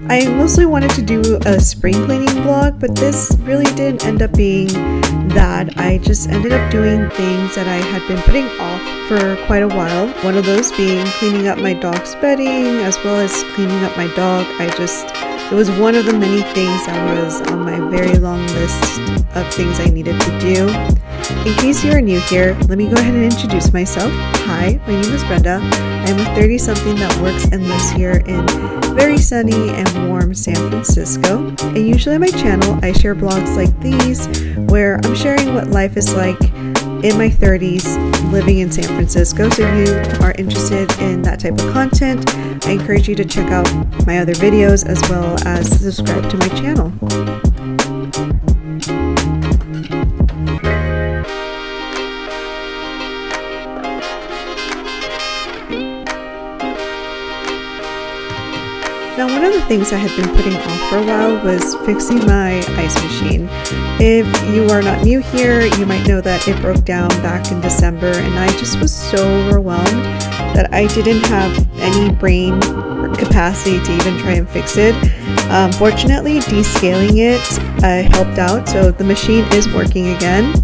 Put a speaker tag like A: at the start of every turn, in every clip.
A: I mostly wanted to do a spring cleaning vlog, but this really didn't end up being that. I just ended up doing things that I had been putting off for quite a while. One of those being cleaning up my dog's bedding as well as cleaning up my dog. It was one of the many things that was on my very long list of things I needed to do. In case you are new here, let me go ahead and introduce myself. Hi, my name is Brenda. I'm a 30-something that works and lives here in very sunny and warm San Francisco. And usually on my channel, I share blogs like these where I'm sharing what life is like in my 30s living in San Francisco. So if you are interested in that type of content, I encourage you to check out my other videos as well as subscribe to my channel. Now, one of the things I had been putting off for a while was fixing my ice machine. If you are not new here, you might know that it broke down back in December, and I just was so overwhelmed that I didn't have any brain capacity to even try and fix it. Fortunately, descaling it helped out, so the machine is working again.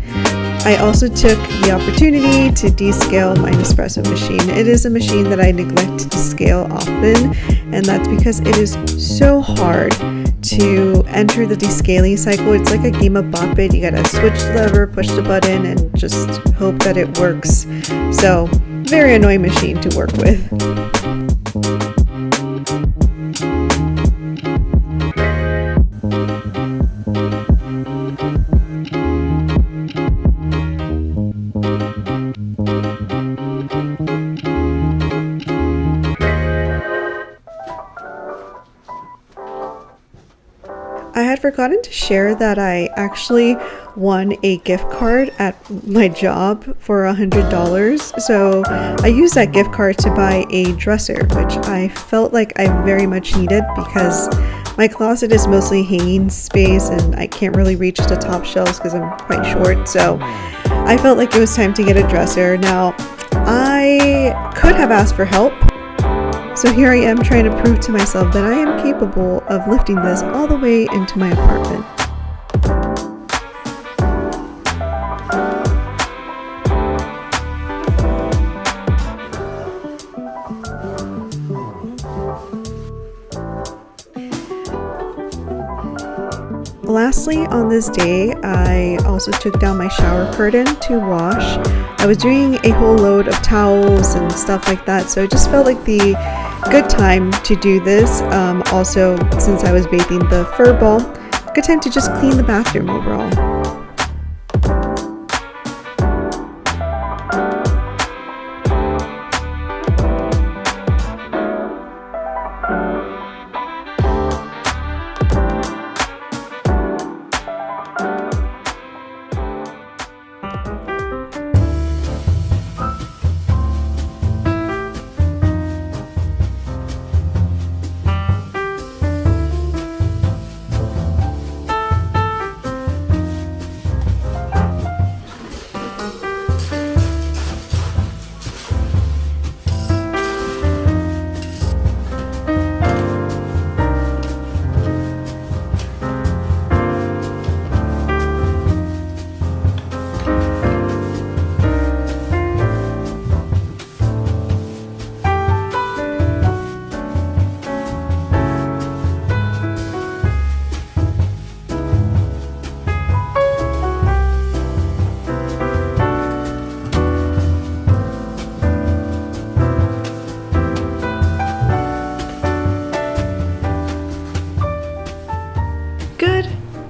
A: I also took the opportunity to descale my Nespresso machine. It is a machine that I neglect to scale often, and that's because it is so hard to enter the descaling cycle. It's like a game of Bop It. You gotta switch the lever, push the button, and just hope that it works. So, very annoying machine to work with. I had forgotten to share that I actually won a gift card at my job for $100. So I used that gift card to buy a dresser, which I felt like I very much needed because my closet is mostly hanging space and I can't really reach the top shelves because I'm quite short. So I felt like it was time to get a dresser. Now, I could have asked for help. So here I am trying to prove to myself that I am capable of lifting this all the way into my apartment. Lastly, on this day, I also took down my shower curtain to wash. I was doing a whole load of towels and stuff like that, so it just felt like the good time to do this. Also, since I was bathing the fur ball, good time to just clean the bathroom overall.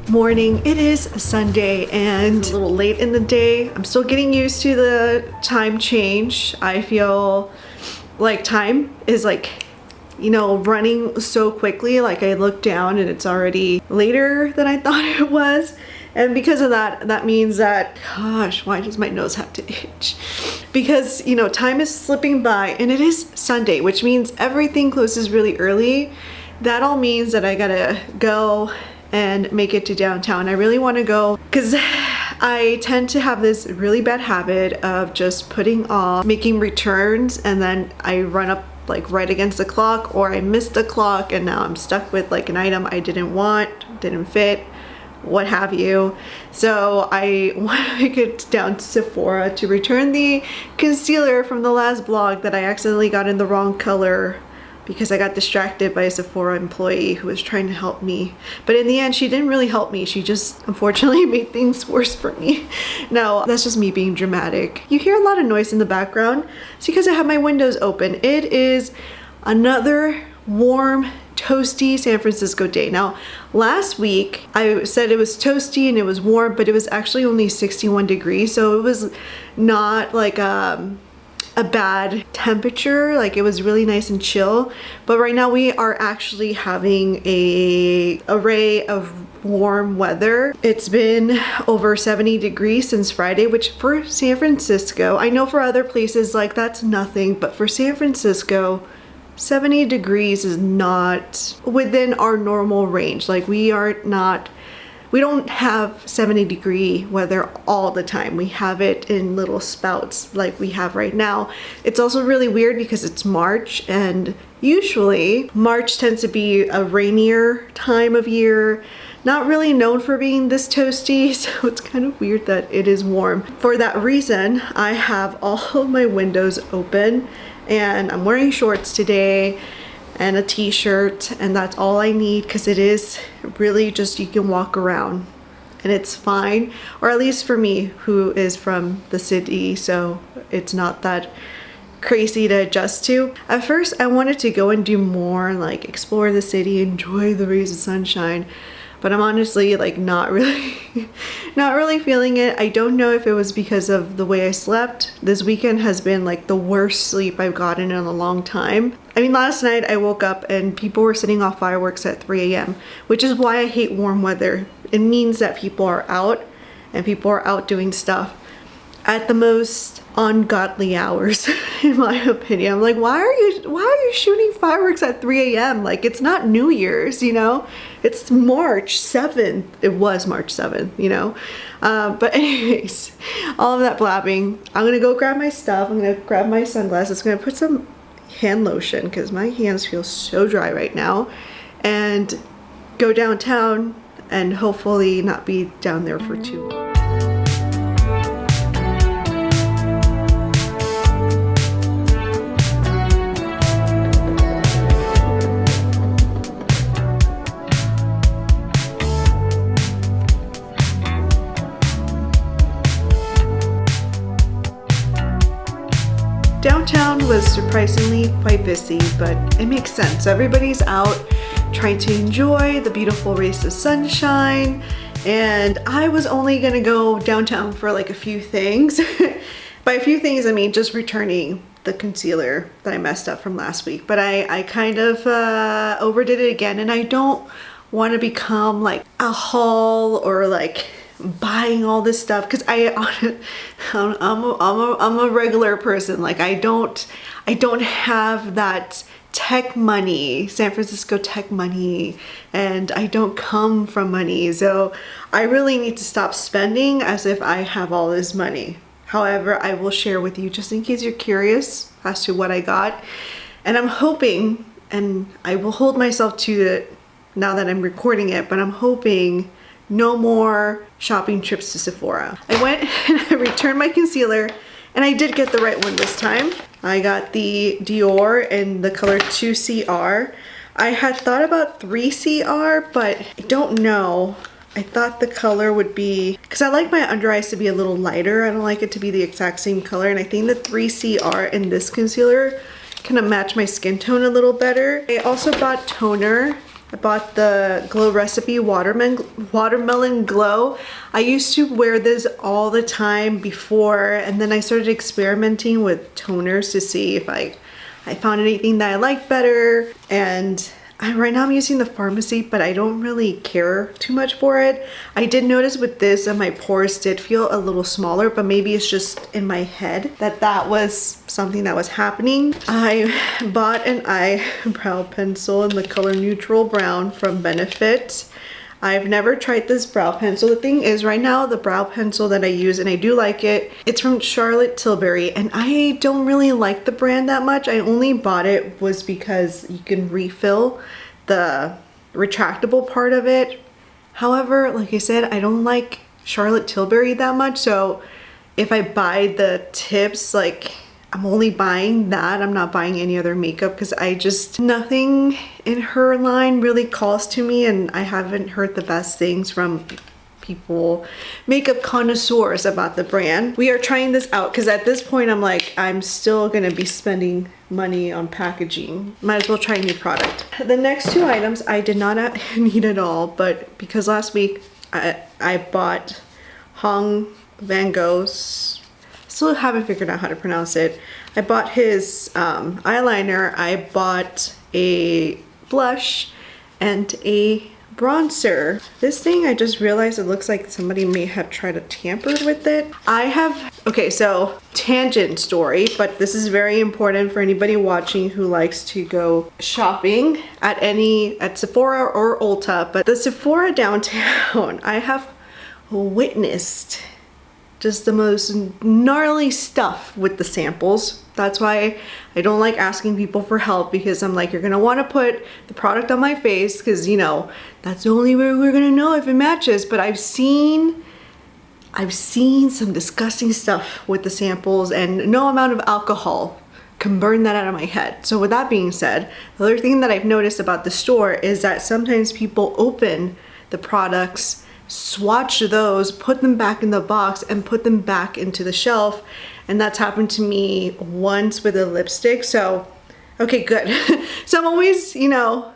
A: Morning. It is Sunday and a little late in the day. I'm still getting used to the time change. I feel like time is running so quickly. Like I look down and it's already later than I thought it was. And because of that, that means that, gosh, why does my nose have to itch? Because, time is slipping by and it is Sunday, which means everything closes really early. That all means that I gotta go and make it to downtown. I really want to go because I tend to have this really bad habit of just putting off making returns, and then I run up like right against the clock, or I missed the clock and now I'm stuck with like an item I didn't want, didn't fit, what have you. So I want to get down to Sephora to return the concealer from the last vlog that I accidentally got in the wrong color because I got distracted by a Sephora employee who was trying to help me. But in the end, she didn't really help me. She just unfortunately made things worse for me. No, that's just me being dramatic. You hear a lot of noise in the background. It's because I have my windows open. It is another warm, toasty San Francisco day. Now, last week I said it was toasty and it was warm, but it was actually only 61 degrees. So it was not like a bad temperature. Like, it was really nice and chill. But right now we are actually having a array of warm weather. It's been over 70 degrees since Friday, which for San Francisco, I know for other places like that's nothing, but for San Francisco, 70 degrees is not within our normal range. Like, we don't have 70-degree weather all the time. We have it in little spouts like we have right now. It's also really weird because it's March, and usually March tends to be a rainier time of year, not really known for being this toasty, so it's kind of weird that it is warm. For that reason, I have all of my windows open, and I'm wearing shorts today and a t-shirt, and that's all I need because it is really just, you can walk around and it's fine, or at least for me who is from the city, so it's not that crazy to adjust to. At first I wanted to go and do more, like explore the city, enjoy the rays of sunshine, but I'm honestly like not really feeling it. I don't know if it was because of the way I slept. This weekend has been like the worst sleep I've gotten in a long time. I mean, last night I woke up and people were setting off fireworks at 3 a.m., which is why I hate warm weather. It means that people are out and people are out doing stuff at the most ungodly hours, in my opinion. I'm like, why are you shooting fireworks at 3 a.m.? Like, it's not New Year's, you know? It's March 7th. It was March 7th, you know? But anyways, all of that blabbing. I'm gonna go grab my stuff. I'm gonna grab my sunglasses. I'm gonna put some hand lotion because my hands feel so dry right now, and go downtown and hopefully not be down there for too long. Downtown was surprisingly quite busy, but it makes sense. Everybody's out trying to enjoy the beautiful rays of sunshine, and I was only gonna go downtown for like a few things. By a few things, I mean just returning the concealer that I messed up from last week, but I kind of overdid it again, and I don't want to become like a haul or like buying all this stuff because I'm a regular person. Like, I don't have that tech money, San Francisco tech money, and I don't come from money, so I really need to stop spending as if I have all this money. However, I will share with you just in case you're curious as to what I got, and I'm hoping, and I will hold myself to it now that I'm recording it, but I'm hoping no more shopping trips to Sephora. I went and I returned my concealer, and I did get the right one this time. I got the Dior in the color 2CR. I had thought about 3CR, but I don't know. I thought the color would be, because I like my under eyes to be a little lighter. I don't like it to be the exact same color, and I think the 3CR in this concealer kind of match my skin tone a little better. I also bought toner. I bought the Glow Recipe Watermelon Glow. I used to wear this all the time before, and then I started experimenting with toners to see if I found anything that I liked better. And right now I'm using the Pharmacy, but I don't really care too much for it. I did notice with this that my pores did feel a little smaller, but maybe it's just in my head that was something that was happening. I bought an eyebrow pencil in the color Neutral Brown from Benefit. I've never tried this brow pencil. The thing is, right now, the brow pencil that I use, and I do like it, it's from Charlotte Tilbury, and I don't really like the brand that much. I only bought it was because you can refill the retractable part of it. However, like I said, I don't like Charlotte Tilbury that much, so if I buy the tips, like, I'm only buying that. I'm not buying any other makeup because nothing in her line really calls to me, and I haven't heard the best things from people, makeup connoisseurs, about the brand. We are trying this out because at this point I'm like, I'm still gonna be spending money on packaging. Might as well try a new product. The next two items I did not need at all, but because last week I bought Hong Van Gogh's, still haven't figured out how to pronounce it. I bought his eyeliner, I bought a blush, and a bronzer. This thing, I just realized it looks like somebody may have tried to tamper with it. Okay, so tangent story, but this is very important for anybody watching who likes to go shopping at Sephora or Ulta. But the Sephora downtown, I have witnessed just the most gnarly stuff with the samples. That's why I don't like asking people for help, because I'm like, you're gonna wanna put the product on my face because, you know, that's the only way we're gonna know if it matches. But I've seen some disgusting stuff with the samples, and no amount of alcohol can burn that out of my head. So with that being said, the other thing that I've noticed about the store is that sometimes people open the products, swatch those, put them back in the box, and put them back into the shelf. And that's happened to me once with a lipstick. So, okay, good. So I'm always, you know,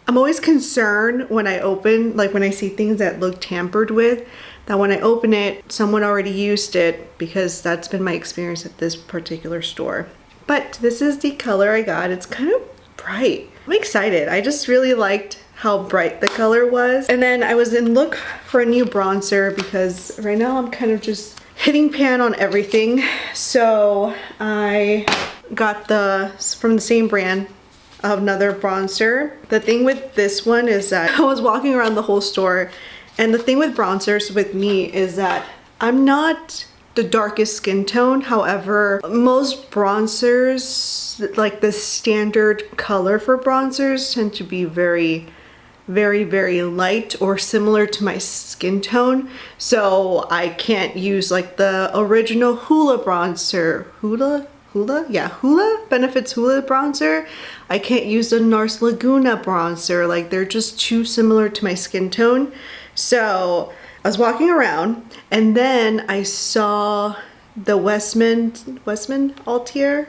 A: I'm always concerned when I open, like when I see things that look tampered with, that when I open it, someone already used it, because that's been my experience at this particular store. But this is the color I got. It's kind of bright. I'm excited. I just really liked how bright the color was. And then I was in look for a new bronzer, because right now I'm kind of just hitting pan on everything. So I got from the same brand, another bronzer. The thing with this one is that I was walking around the whole store, and the thing with bronzers with me is that I'm not the darkest skin tone. However, most bronzers, like the standard color for bronzers, tend to be very, very light or similar to my skin tone. So I can't use like the original Hoola bronzer. Hoola Benefits Hoola bronzer. I can't use the Nars Laguna bronzer. Like, they're just too similar to my skin tone. So I was walking around, and then I saw the Westman Altier.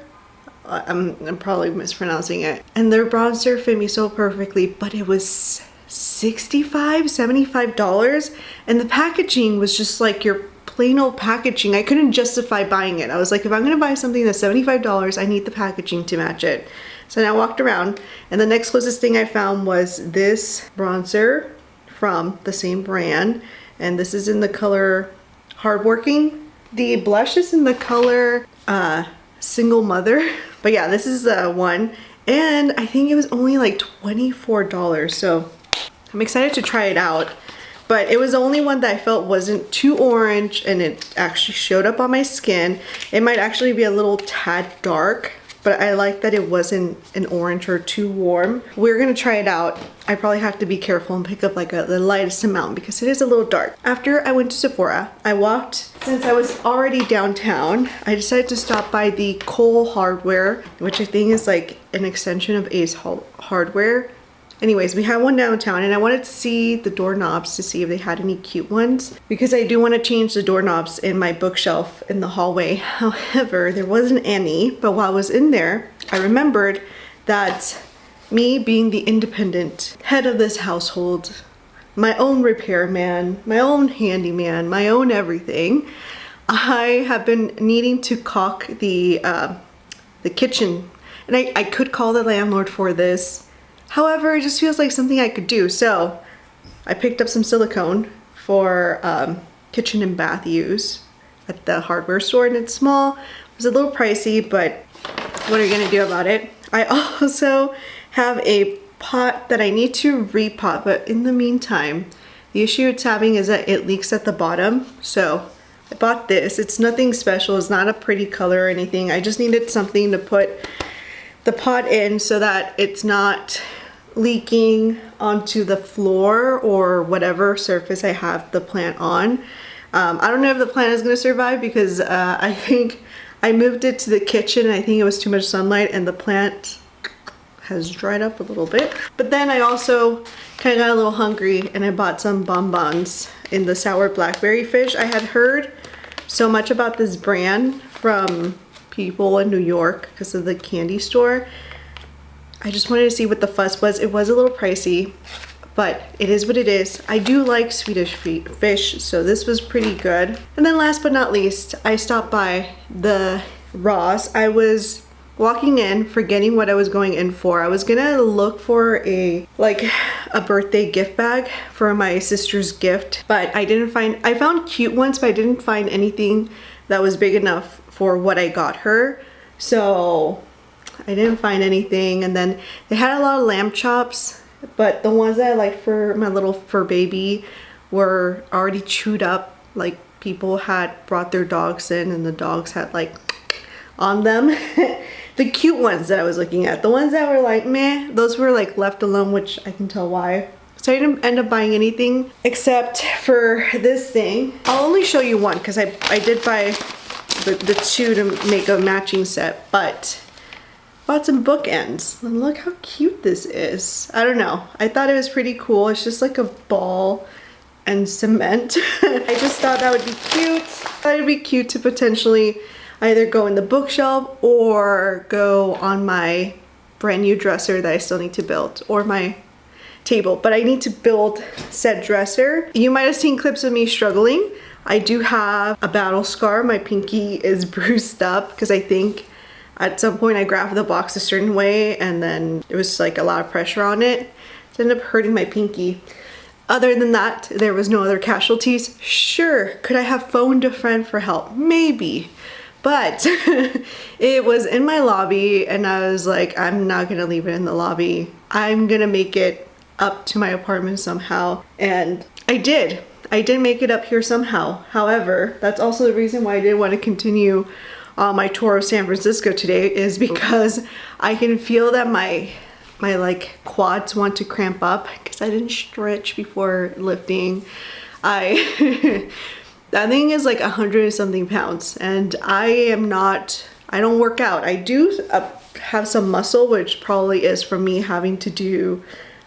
A: I'm probably mispronouncing it. And their bronzer fit me so perfectly, but it was $75 and the packaging was just like your plain old packaging. I couldn't justify buying it. I was like, if I'm gonna buy something that's $75, I need the packaging to match it. So then I walked around, and the next closest thing I found was this bronzer from the same brand, and this is in the color Hardworking. The blush is in the color Single Mother. But yeah, this is the one, and I think it was only like $24. So I'm excited to try it out. But it was the only one that I felt wasn't too orange, and it actually showed up on my skin. It might actually be a little tad dark, but I like that it wasn't an orange or too warm. We're gonna try it out. I probably have to be careful and pick up like the lightest amount, because it is a little dark. After I went to Sephora, I walked, since I was already downtown, I decided to stop by the Cole Hardware, which I think is like an extension of Ace Hardware. Anyways, we had one downtown, and I wanted to see the doorknobs to see if they had any cute ones, because I do want to change the doorknobs in my bookshelf in the hallway. However, there wasn't any. But while I was in there, I remembered that me being the independent head of this household, my own repairman, my own handyman, my own everything, I have been needing to caulk the kitchen, and I could call the landlord for this. However, it just feels like something I could do. So I picked up some silicone for kitchen and bath use at the hardware store, and it's small. It was a little pricey, but what are you gonna do about it? I also have a pot that I need to repot, but in the meantime, The issue it's having is that it leaks at the bottom. So I bought this. It's nothing special. It's not a pretty color or anything. I just needed something to put the pot in so that it's not leaking onto the floor or whatever surface I have the plant on. I don't know if the plant is going to survive because I think I moved it to the kitchen and I think it was too much sunlight and the plant has dried up a little bit. But then I also kind of got a little hungry and I bought some bonbons in the sour blackberry fish. I had heard so much about this brand from people in New York because of the candy store. I just wanted to see what the fuss was. It was a little pricey, but it is what it is. I do like Swedish fish, so this was pretty good. And then last but not least, I stopped by the Ross. I was walking in, forgetting what I was going in for. I was gonna look for a birthday gift bag for my sister's gift, but I found cute ones, but I didn't find anything that was big enough for what I got her. So I didn't find anything. And then they had a lot of lamb chops, but the ones that I liked for my little fur baby were already chewed up. Like people had brought their dogs in and the dogs had like on them. The cute ones that I was looking at, the ones that were like meh, those were like left alone, which I can tell why. So I didn't end up buying anything except for this thing. I'll only show you one because I did buy the two to make a matching set, but bought some bookends. And look how cute this is. I don't know. I thought it was pretty cool. It's just like a ball and cement. I just thought that would be cute. I thought it'd be cute to potentially either go in the bookshelf or go on my brand new dresser that I still need to build, or my table. But I need to build said dresser. You might have seen clips of me struggling. I do have a battle scar. My pinky is bruised up because I think at some point I grabbed the box a certain way and then it was like a lot of pressure on it. It ended up hurting my pinky. Other than that, there was no other casualties. Sure, could I have phoned a friend for help? Maybe. But it was in my lobby and I was like, I'm not gonna leave it in the lobby. I'm gonna make it up to my apartment somehow. And I did. I did make it up here somehow. However, that's also the reason why I didn't want to continue my tour of San Francisco today, is because I can feel that my like quads want to cramp up because I didn't stretch before lifting. That thing is like 100 something pounds and I don't work out. I do have some muscle, which probably is from me having to do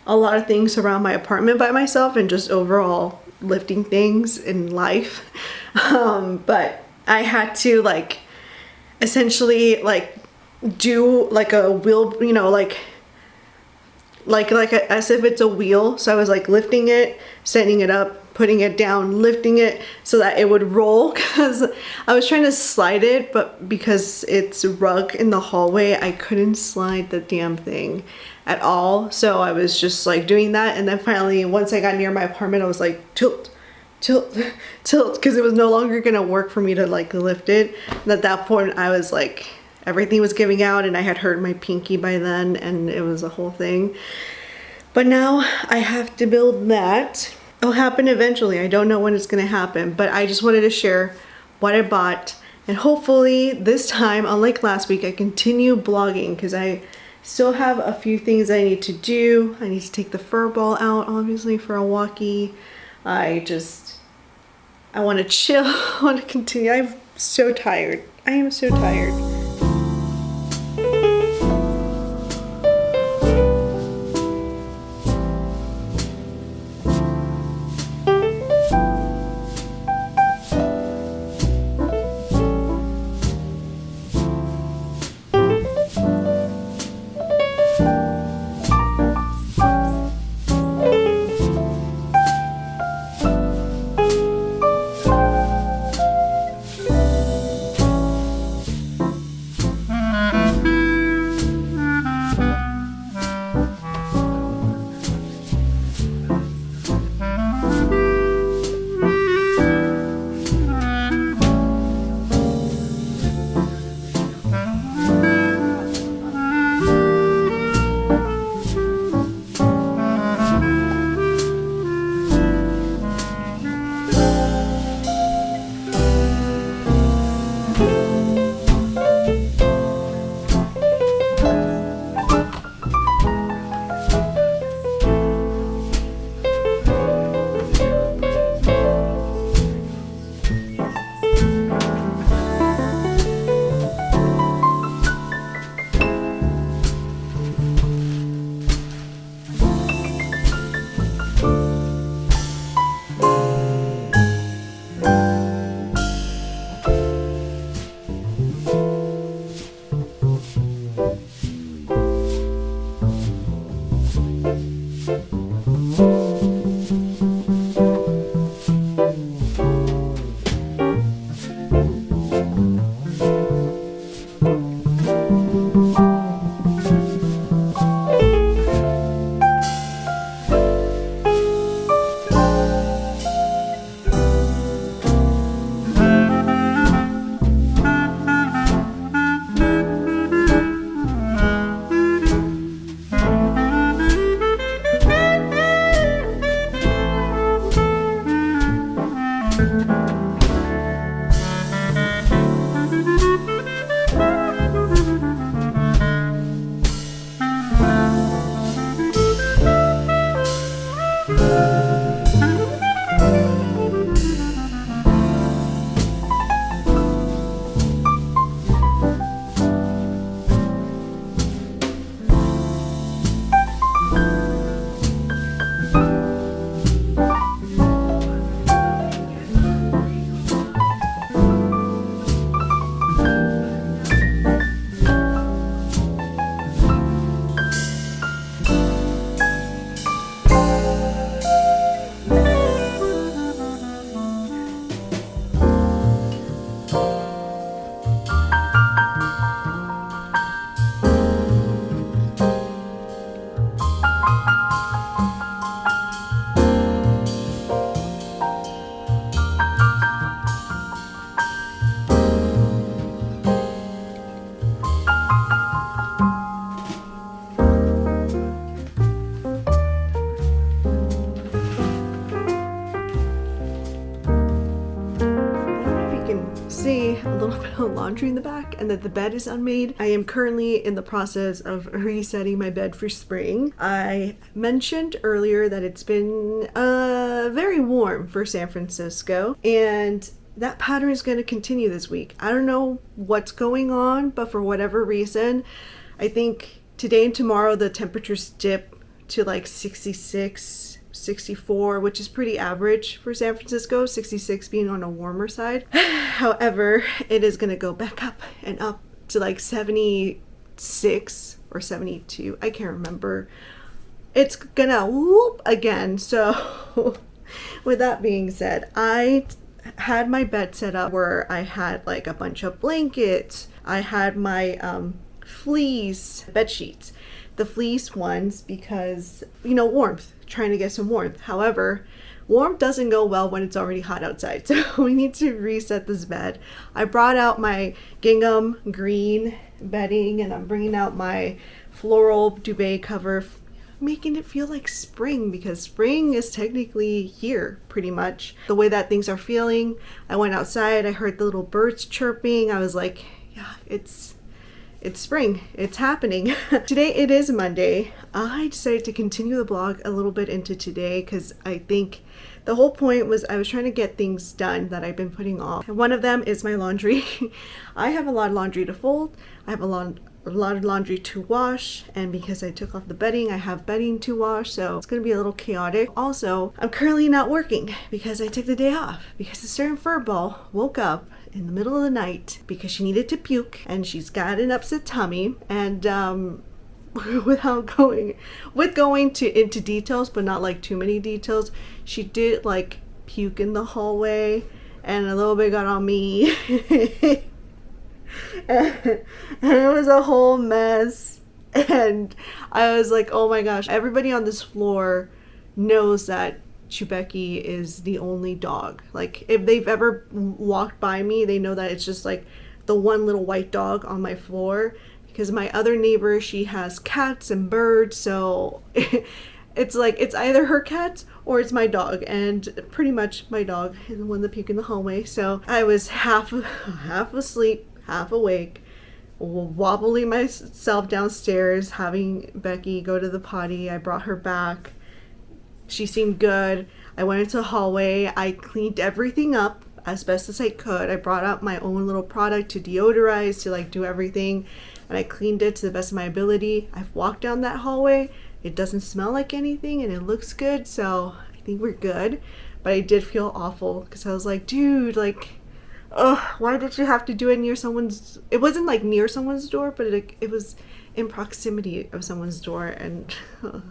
A: a lot of things around my apartment by myself and just overall lifting things in life. But I had to like essentially like do like a wheel, you know, as if it's a wheel. So I was like lifting it, setting it up, putting it down, lifting it so that it would roll, because I was trying to slide it, but because it's rug in the hallway, I couldn't slide the damn thing at all. So I was just like doing that, and then finally once I got near my apartment I was like tilt, tilt, tilt, because it was no longer gonna work for me to like lift it. And at that point I was like, everything was giving out and I had hurt my pinky by then and it was a whole thing. But now I have to build that. It'll happen eventually. I don't know when it's gonna happen, but I just wanted to share what I bought, and hopefully this time, unlike last week, I continue blogging because I still have a few things I need to do. I need to take the fur ball out, obviously, for a walkie. I want to chill. I want to continue. I'm so tired. I am so tired. laundry in the back and that the bed is unmade. I am currently in the process of resetting my bed for spring. I mentioned earlier that it's been very warm for San Francisco, and that pattern is going to continue this week. I don't know what's going on, but for whatever reason, I think today and tomorrow the temperatures dip to like 66, 64, which is pretty average for San Francisco, 66 being on a warmer side. However, it is going to go back up and up to like 76 or 72. I can't remember. It's gonna whoop again. So with that being said, I had my bed set up where I had like a bunch of blankets. I had my fleece bed sheets, the fleece ones, because warmth, trying to get some warmth. However, warmth doesn't go well when it's already hot outside, so we need to reset this bed. I brought out my gingham green bedding, and I'm bringing out my floral duvet cover, making it feel like spring, because spring is technically here pretty much. The way that things are feeling, I went outside, I heard the little birds chirping. I was like, yeah, it's spring, it's happening. Today it is Monday. I decided to continue the blog a little bit into today because I think the whole point was I was trying to get things done that I've been putting off. And one of them is my laundry. I have a lot of laundry to fold. I have a lot of laundry to wash, and because I took off the bedding, I have bedding to wash, so it's gonna be a little chaotic. Also, I'm currently not working because I took the day off because a certain furball woke up in the middle of the night because she needed to puke, and she's got an upset tummy, and without going into details, but not like too many details, she did like puke in the hallway, and a little bit got on me. And it was a whole mess, and I was like, oh my gosh, everybody on this floor knows that Chubeki is the only dog. Like, if they've ever walked by me, they know that it's just like the one little white dog on my floor, because my other neighbor, she has cats and birds, so it's like it's either her cat or it's my dog, and pretty much my dog is the one that puked in the hallway. So I was half asleep, half awake, wobbling myself downstairs, having Becky go to the potty. I brought her back. She seemed good. I went into the hallway. I cleaned everything up as best as I could. I brought out my own little product to deodorize, to like do everything, and I cleaned it to the best of my ability. I've walked down that hallway. It doesn't smell like anything, and it looks good, so I think we're good. But I did feel awful because I was like, dude, like, oh, why did you have to do it near someone's? It wasn't like near someone's door, but it was in proximity of someone's door, and I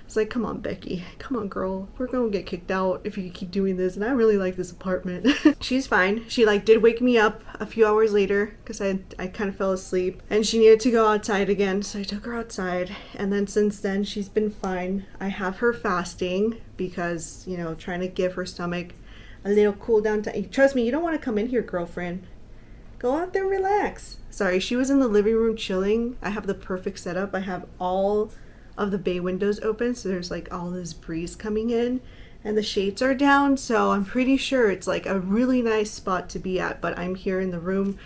A: was like, come on, Becky, come on, girl, we're gonna get kicked out if you keep doing this, and I really like this apartment. She's fine. She like did wake me up a few hours later because I kind of fell asleep, and she needed to go outside again, so I took her outside, and then since then she's been fine. I have her fasting because, trying to give her stomach a little cool down time. Trust me, you don't want to come in here, girlfriend. Go out there and relax. Sorry, she was in the living room chilling. I have the perfect setup. I have all of the bay windows open, so there's like all this breeze coming in, and the shades are down, so I'm pretty sure it's like a really nice spot to be at. But I'm here in the room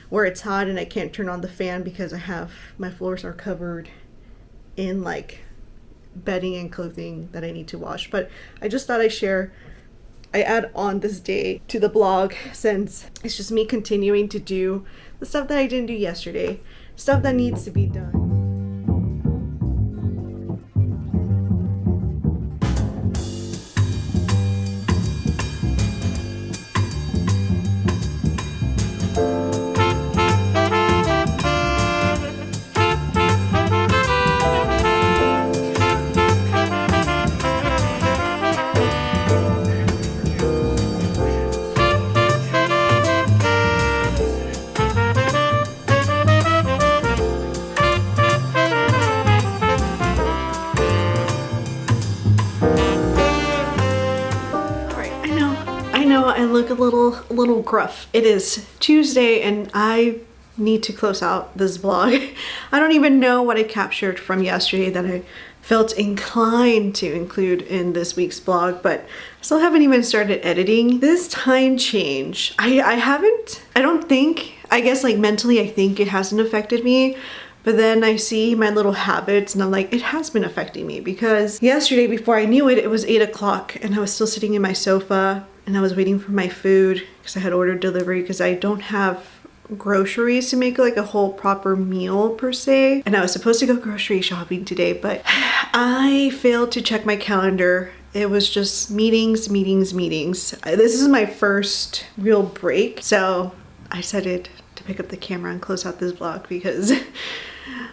A: where it's hot and I can't turn on the fan because my floors are covered in like bedding and clothing that I need to wash. But I just thought I add on this day to the blog, since it's just me continuing to do the stuff that I didn't do yesterday, stuff that needs to be done. I look a little gruff. It is Tuesday and I need to close out this vlog. I don't even know what I captured from yesterday that I felt inclined to include in this week's vlog, but I still haven't even started editing. This time change, I don't think I guess like mentally I think it hasn't affected me, but then I see my little habits and I'm like, it has been affecting me, because yesterday before I knew it, it was 8 o'clock and I was still sitting in my sofa and I was waiting for my food because I had ordered delivery because I don't have groceries to make like a whole proper meal per se. And I was supposed to go grocery shopping today, but I failed to check my calendar. It was just meetings, meetings, meetings. This is my first real break, so I decided to pick up the camera and close out this vlog because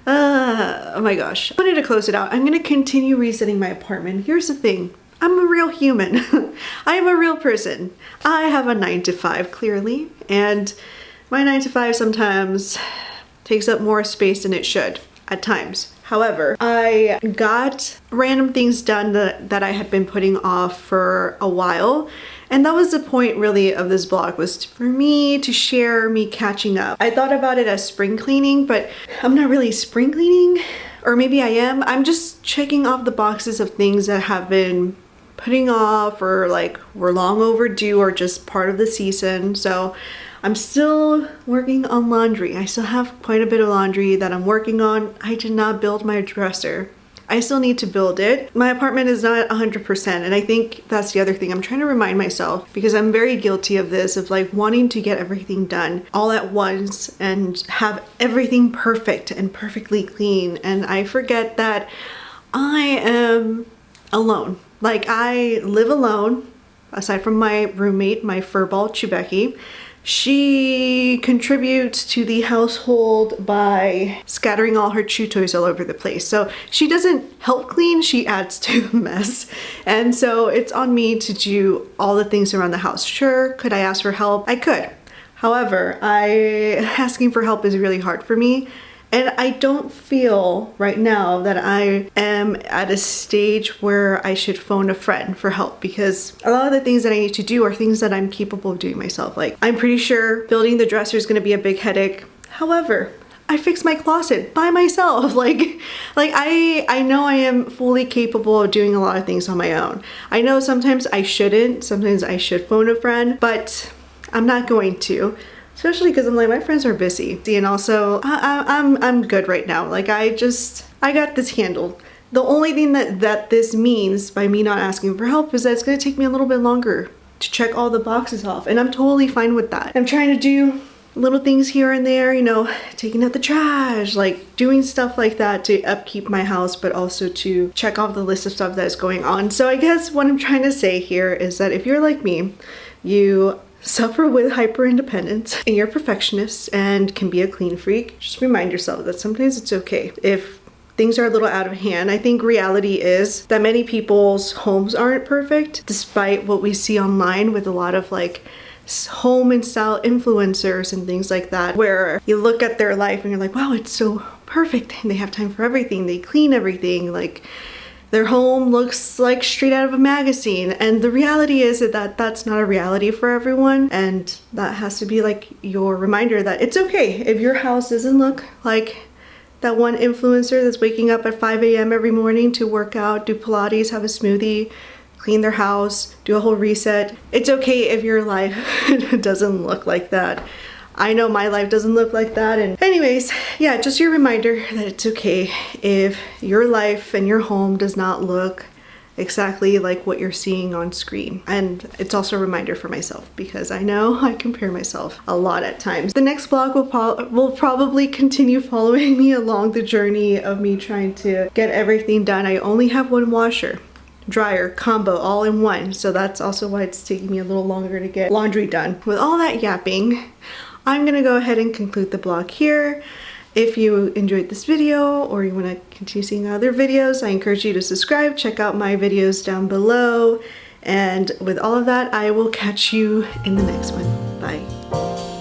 A: oh my gosh, I wanted to close it out. I'm gonna continue resetting my apartment. Here's the thing, I'm a real human. I am a real person. I have a 9 to 5 clearly, and my 9 to 5 sometimes takes up more space than it should at times. However, I got random things done that I had been putting off for a while. And that was the point really of this vlog, was for me to share me catching up. I thought about it as spring cleaning, but I'm not really spring cleaning, or maybe I am. I'm just checking off the boxes of things that have been putting off or like were long overdue or just part of the season. So I'm still working on laundry. I still have quite a bit of laundry that I'm working on. I did not build my dresser. I still need to build it. My apartment is not 100%, and I think that's the other thing. I'm trying to remind myself, because I'm very guilty of this, of like wanting to get everything done all at once and have everything perfect and perfectly clean. And I forget that I am alone. Like, I live alone, aside from my roommate, my furball Chewbacca. She contributes to the household by scattering all her chew toys all over the place. So she doesn't help clean, she adds to the mess. And so it's on me to do all the things around the house. Sure, could I ask for help? I could. However, asking for help is really hard for me. And I don't feel right now that I am at a stage where I should phone a friend for help, because a lot of the things that I need to do are things that I'm capable of doing myself. Like, I'm pretty sure building the dresser is going to be a big headache. However, I fixed my closet by myself. Like I know I am fully capable of doing a lot of things on my own. I know sometimes I shouldn't. Sometimes I should phone a friend, but I'm not going to. Especially because I'm like, my friends are busy. And also, I'm good right now. Like, I got this handled. The only thing that this means by me not asking for help is that it's gonna take me a little bit longer to check all the boxes off. And I'm totally fine with that. I'm trying to do little things here and there, you know, taking out the trash, like doing stuff like that to upkeep my house, but also to check off the list of stuff that's going on. So I guess what I'm trying to say here is that if you're like me, you suffer with hyper independence and you're a perfectionist and can be a clean freak, just remind yourself that sometimes it's okay if things are a little out of hand. I think reality is that many people's homes aren't perfect, despite what we see online with a lot of like home and style influencers and things like that, where you look at their life and you're like, wow, it's so perfect and they have time for everything, they clean everything, like their home looks like straight out of a magazine. And the reality is that that's not a reality for everyone. And that has to be like your reminder that it's okay if your house doesn't look like that one influencer that's waking up at 5 a.m. every morning to work out, do Pilates, have a smoothie, clean their house, do a whole reset. It's okay if your life doesn't look like that. I know my life doesn't look like that. And anyways, yeah, just your reminder that it's okay if your life and your home does not look exactly like what you're seeing on screen. And it's also a reminder for myself, because I know I compare myself a lot at times. The next vlog will probably continue following me along the journey of me trying to get everything done. I only have one washer, dryer combo all in one, so that's also why it's taking me a little longer to get laundry done. With all that yapping, I'm gonna go ahead and conclude the vlog here. If you enjoyed this video or you want to continue seeing other videos, I encourage you to subscribe, check out my videos down below, and with all of that, I will catch you in the next one. Bye.